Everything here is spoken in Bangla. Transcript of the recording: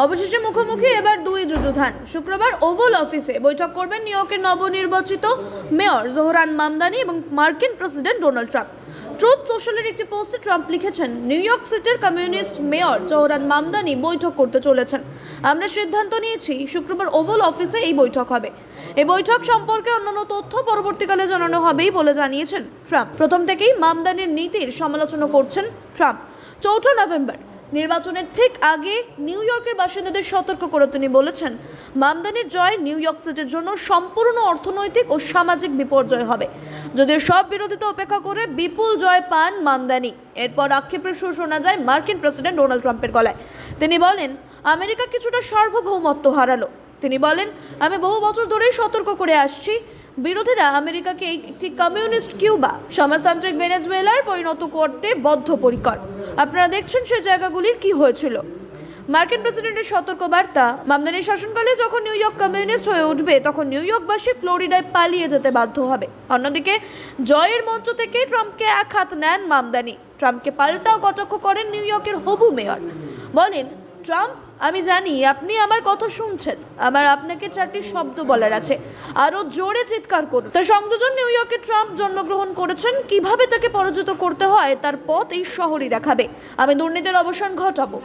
অবশেষে মুখোমুখি এবার দুই যুযুধান। শুক্রবার ওভাল অফিসে বৈঠক করবেন নিউ ইয়র্কের নবনির্বাচিত মেয়র জোহরান মামদানি এবং মার্কিন প্রেসিডেন্ট ডোনাল্ড ট্রাম্প। ট্রুথ সোশ্যালের একটি পোস্টে ট্রাম্প লিখেছেন, নিউ ইয়র্ক সিটির কমিউনিস্ট মেয়র জোহরান মামদানি বৈঠক করতে চলেছেন। আমরা সিদ্ধান্ত নিয়েছি শুক্রবার ওভাল অফিসে এই বৈঠক হবে। এই বৈঠক সম্পর্কে অন্যান্য তথ্য পরবর্তীকালে জানানো হবেই বলে জানিয়েছেন ট্রাম্প। প্রথম থেকেই মামদানির নীতির সমালোচনা করছেন ট্রাম্প। 4 নভেম্বর নির্বাচনের ঠিক আগে নিউ ইয়র্কের বাসিন্দাদের সতর্ক করে তিনি বলেছেন, মামদানির জয় নিউ ইয়র্ক সিটির জন্য সম্পূর্ণ অর্থনৈতিক ও সামাজিক বিপর্যয় হবে। যদিও সব বিরোধিতা উপেক্ষা করে বিপুল জয় পান মামদানি। এরপর আক্ষেপের সুর শোনা যায় মার্কিন প্রেসিডেন্ট ডোনাল্ড ট্রাম্পের গলায়। তিনি বলেন, আমেরিকা কিছুটা সার্বভৌমত্ব হারালো। তিনি বলেন, আমি বহু বছর ধরেই সতর্ক করে আসছি, বিরোধীরা আমেরিকাকে একটি কমিউনিস্ট কিউবা, সমাজতান্ত্রিক ভেনেজুয়েলার পরিণত করতে বদ্ধপরিকর। আপনারা দেখছেন সেই জায়গাগুলির কি হয়েছিল। মার্কিন প্রেসিডেন্টের সতর্কবার্তা, মামদানির শাসনকালে যখন নিউ ইয়র্ক কমিউনিস্ট হয়ে উঠবে তখন নিউ ইয়র্কবাসী ফ্লোরিডায় পালিয়ে যেতে বাধ্য হবে। অন্যদিকে জয়ের মঞ্চ থেকে ট্রাম্পকে এক হাত নেন মামদানি। ট্রাম্পকে পাল্টাও কটাক্ষ করেন নিউ ইয়র্কের হবু মেয়র। বলেন, ট্রাম্প, আমি জানি আপনি আমার কথা শুনছেন, আমার আপনাকে 4টি শব্দ বলার আছে, আরও জোরে চিৎকার করুন। তার সংযোজন, নিউ ইয়র্কে ট্রাম্প জন্মগ্রহণ করেছেন, কিভাবে তাকে পরাজিত করতে হয় তার পথ এই শহরই দেখাবে। আমি দুর্নীতির অবসান ঘটাবো।